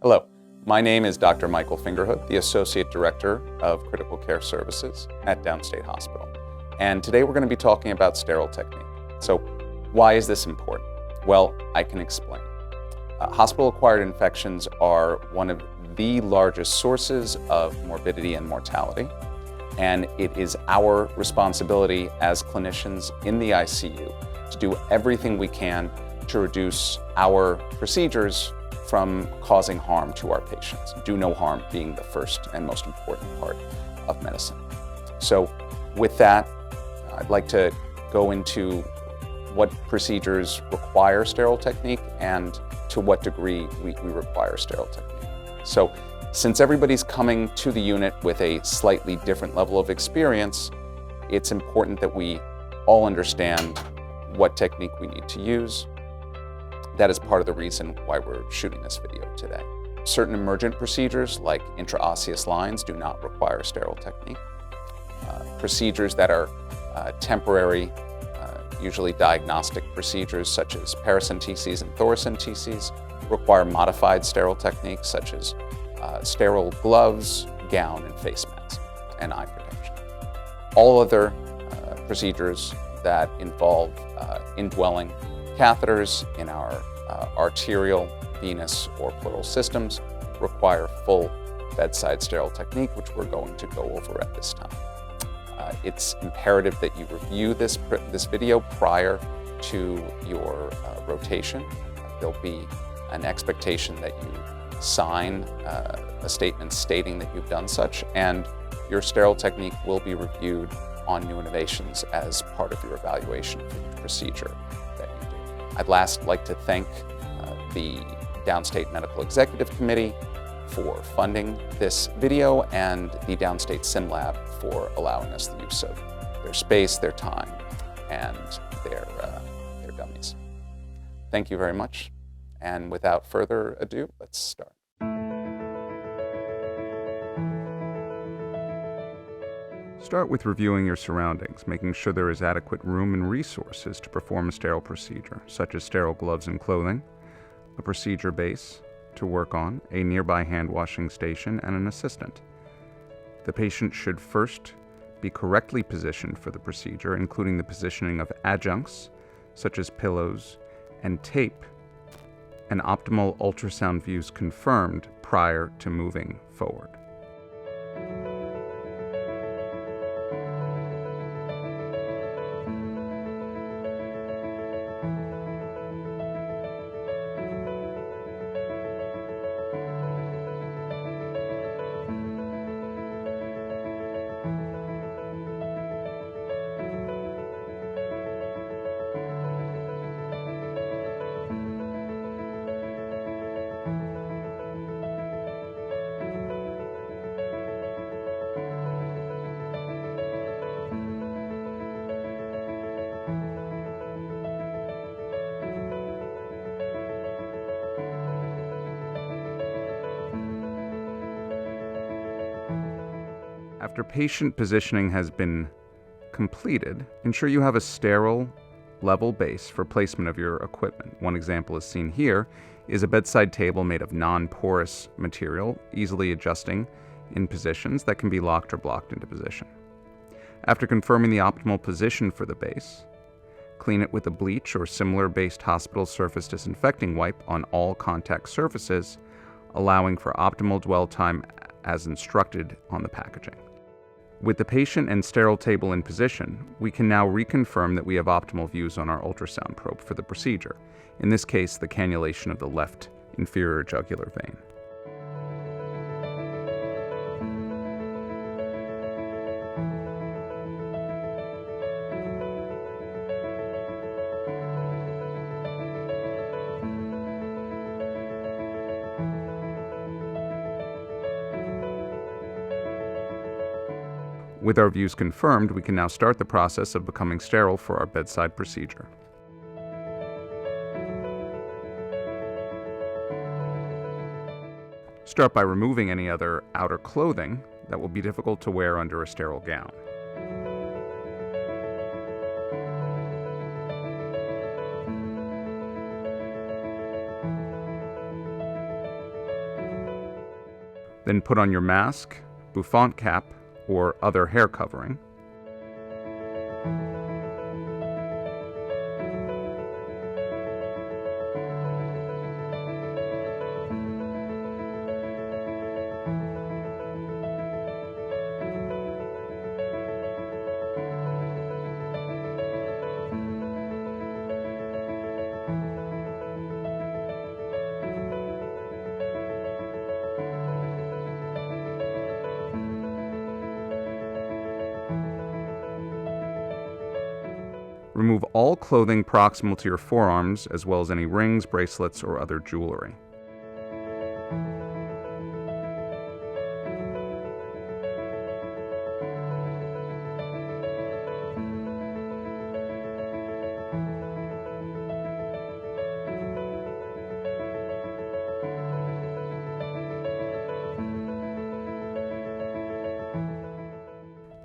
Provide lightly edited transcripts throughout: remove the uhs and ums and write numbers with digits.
Hello, my name is Dr. Michael Fingerhood, the Associate Director of Critical Care Services at Downstate Hospital. And today we're going to be talking about sterile technique. So why is this important? Well, I can explain. Hospital-acquired infections are one of the largest sources of morbidity and mortality, and it is our responsibility as clinicians in the ICU to do everything we can to reduce our procedures from causing harm to our patients. Do no harm being the first and most important part of medicine. So with that, I'd like to go into what procedures require sterile technique and to what degree we require sterile technique. So since everybody's coming to the unit with a slightly different level of experience, it's important that we all understand what technique we need to use. That is part of the reason why we're shooting this video today. Certain emergent procedures like intraosseous lines do not require sterile technique. Procedures that are temporary, usually diagnostic procedures such as paracenteses and thoracenteses, require modified sterile techniques such as sterile gloves, gown, and face masks, and eye protection. All other procedures that involve indwelling catheters in our arterial, venous, or pleural systems require full bedside sterile technique, which we're going to go over at this time. It's imperative that you review this video prior to your rotation. There'll be an expectation that you sign a statement stating that you've done such, and your sterile technique will be reviewed on new innovations as part of your evaluation for the procedure that you do. I'd last like to thank the Downstate Medical Executive Committee for funding this video and the Downstate Sim Lab for allowing us the use of their space, their time, and their dummies. Thank you very much. And without further ado, let's start. Start with reviewing your surroundings, making sure there is adequate room and resources to perform a sterile procedure, such as sterile gloves and clothing, a procedure base to work on, a nearby hand washing station, and an assistant. The patient should first be correctly positioned for the procedure, including the positioning of adjuncts, such as pillows and tape, and optimal ultrasound views confirmed prior to moving forward. After patient positioning has been completed, ensure you have a sterile, level base for placement of your equipment. One example as seen here is a bedside table made of non-porous material, easily adjusting in positions that can be locked or blocked into position. After confirming the optimal position for the base, clean it with a bleach or similar based hospital surface disinfecting wipe on all contact surfaces, allowing for optimal dwell time as instructed on the packaging. With the patient and sterile table in position, we can now reconfirm that we have optimal views on our ultrasound probe for the procedure, in this case the cannulation of the left inferior jugular vein. With our views confirmed, we can now start the process of becoming sterile for our bedside procedure. Start by removing any other outer clothing that will be difficult to wear under a sterile gown. Then put on your mask, bouffant cap, or other hair covering. Remove all clothing proximal to your forearms, as well as any rings, bracelets, or other jewelry.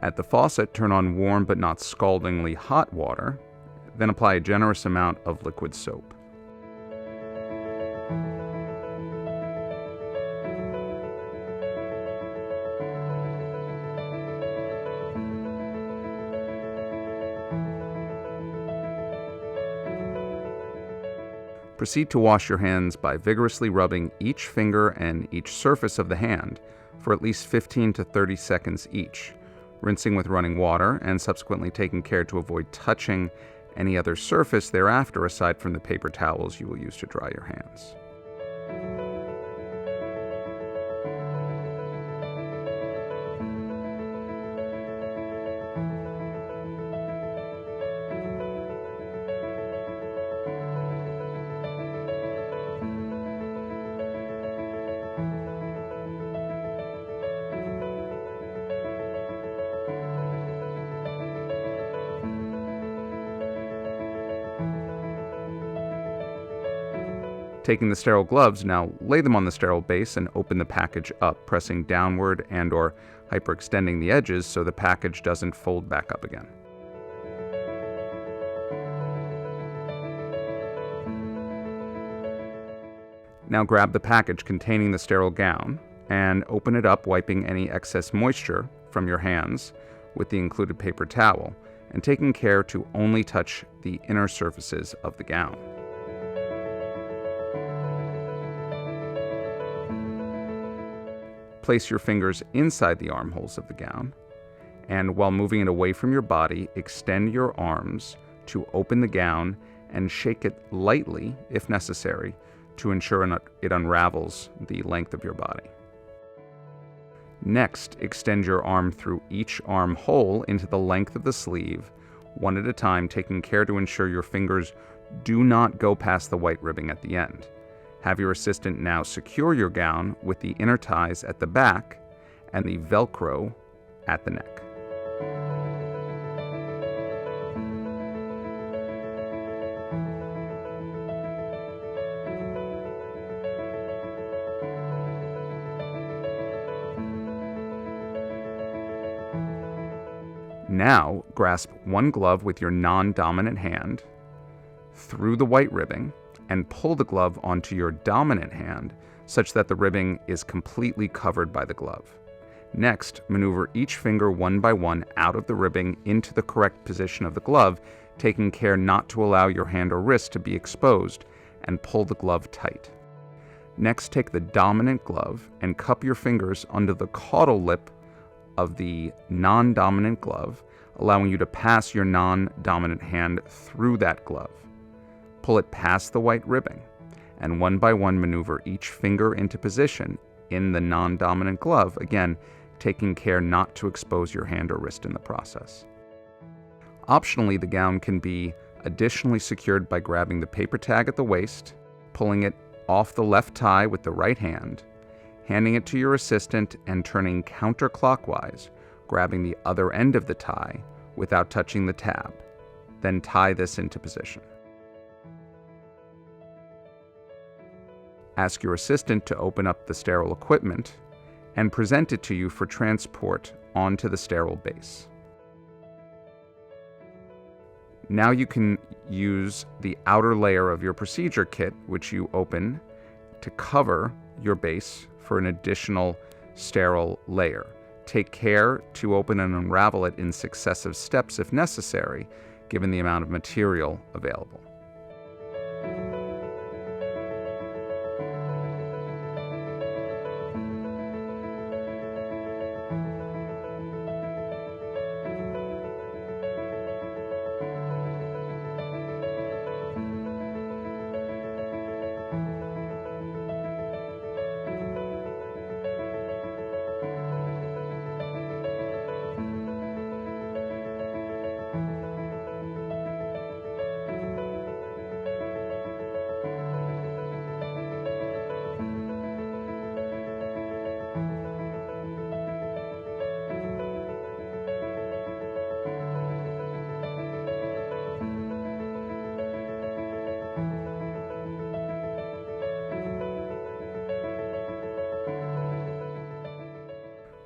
At the faucet, turn on warm but not scaldingly hot water, then apply a generous amount of liquid soap. Proceed to wash your hands by vigorously rubbing each finger and each surface of the hand for at least 15 to 30 seconds each, rinsing with running water and subsequently taking care to avoid touching any other surface thereafter aside from the paper towels you will use to dry your hands. Taking the sterile gloves, now lay them on the sterile base and open the package up, pressing downward and/or hyperextending the edges so the package doesn't fold back up again. Now grab the package containing the sterile gown and open it up, wiping any excess moisture from your hands with the included paper towel and taking care to only touch the inner surfaces of the gown. Place your fingers inside the armholes of the gown, and while moving it away from your body, extend your arms to open the gown and shake it lightly, if necessary, to ensure it unravels the length of your body. Next, extend your arm through each armhole into the length of the sleeve, one at a time, taking care to ensure your fingers do not go past the white ribbing at the end. Have your assistant now secure your gown with the inner ties at the back and the Velcro at the neck. Now, grasp one glove with your non-dominant hand through the white ribbing and pull the glove onto your dominant hand such that the ribbing is completely covered by the glove. Next, maneuver each finger one by one out of the ribbing into the correct position of the glove, taking care not to allow your hand or wrist to be exposed, and pull the glove tight. Next, take the dominant glove and cup your fingers under the caudal lip of the non-dominant glove, allowing you to pass your non-dominant hand through that glove. Pull it past the white ribbing, and one by one maneuver each finger into position in the non-dominant glove, again, taking care not to expose your hand or wrist in the process. Optionally, the gown can be additionally secured by grabbing the paper tag at the waist, pulling it off the left tie with the right hand, handing it to your assistant and turning counterclockwise, grabbing the other end of the tie without touching the tab. Then tie this into position. Ask your assistant to open up the sterile equipment and present it to you for transport onto the sterile base. Now you can use the outer layer of your procedure kit, which you open, to cover your base for an additional sterile layer. Take care to open and unravel it in successive steps if necessary, given the amount of material available.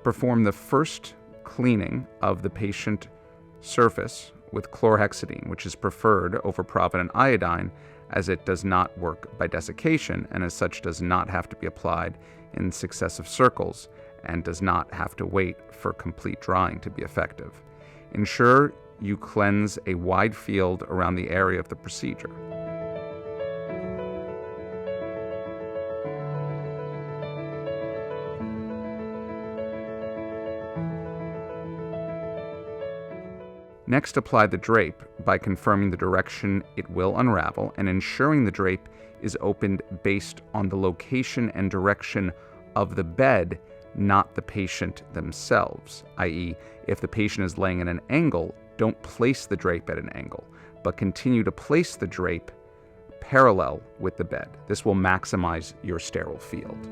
Perform the first cleaning of the patient surface with chlorhexidine, which is preferred over provident iodine, as it does not work by desiccation and as such does not have to be applied in successive circles and does not have to wait for complete drying to be effective. Ensure you cleanse a wide field around the area of the procedure. Next, apply the drape by confirming the direction it will unravel and ensuring the drape is opened based on the location and direction of the bed, not the patient themselves, i.e., if the patient is laying at an angle, don't place the drape at an angle, but continue to place the drape parallel with the bed. This will maximize your sterile field.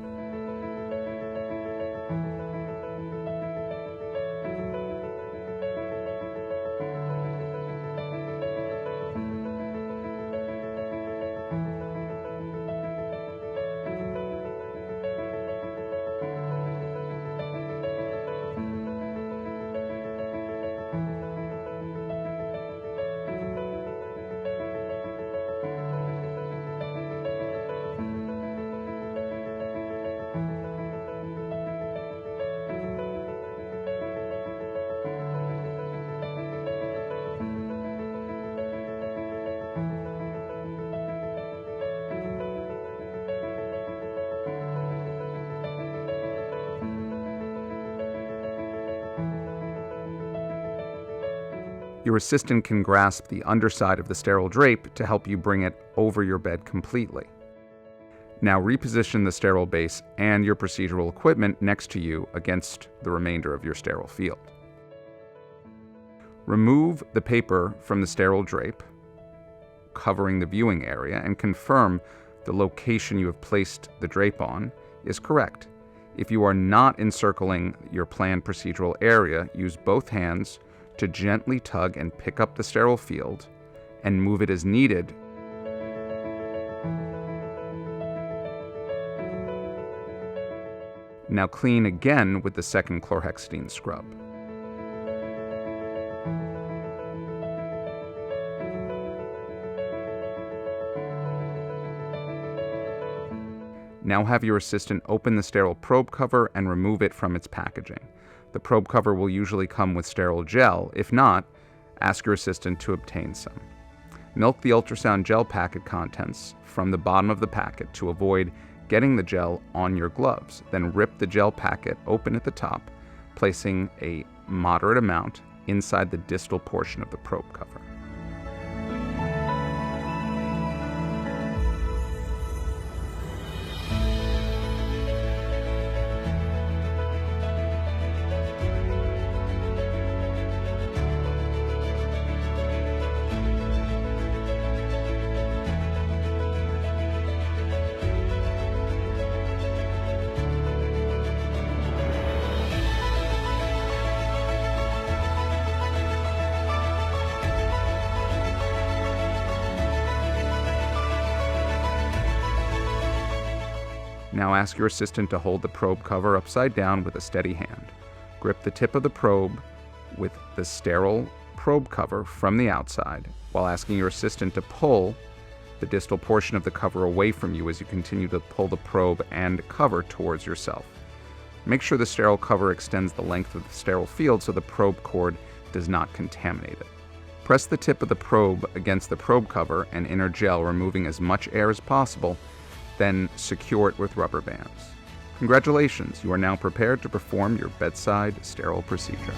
Your assistant can grasp the underside of the sterile drape to help you bring it over your bed completely. Now reposition the sterile base and your procedural equipment next to you against the remainder of your sterile field. Remove the paper from the sterile drape, covering the viewing area, and confirm the location you have placed the drape on is correct. If you are not encircling your planned procedural area, use both hands to gently tug and pick up the sterile field and move it as needed. Now clean again with the second chlorhexidine scrub. Now have your assistant open the sterile probe cover and remove it from its packaging. The probe cover will usually come with sterile gel. If not, ask your assistant to obtain some. Milk the ultrasound gel packet contents from the bottom of the packet to avoid getting the gel on your gloves. Then rip the gel packet open at the top, placing a moderate amount inside the distal portion of the probe cover. Now ask your assistant to hold the probe cover upside down with a steady hand. Grip the tip of the probe with the sterile probe cover from the outside while asking your assistant to pull the distal portion of the cover away from you as you continue to pull the probe and cover towards yourself. Make sure the sterile cover extends the length of the sterile field so the probe cord does not contaminate it. Press the tip of the probe against the probe cover and inner gel, removing as much air as possible, then secure it with rubber bands. Congratulations, you are now prepared to perform your bedside sterile procedure.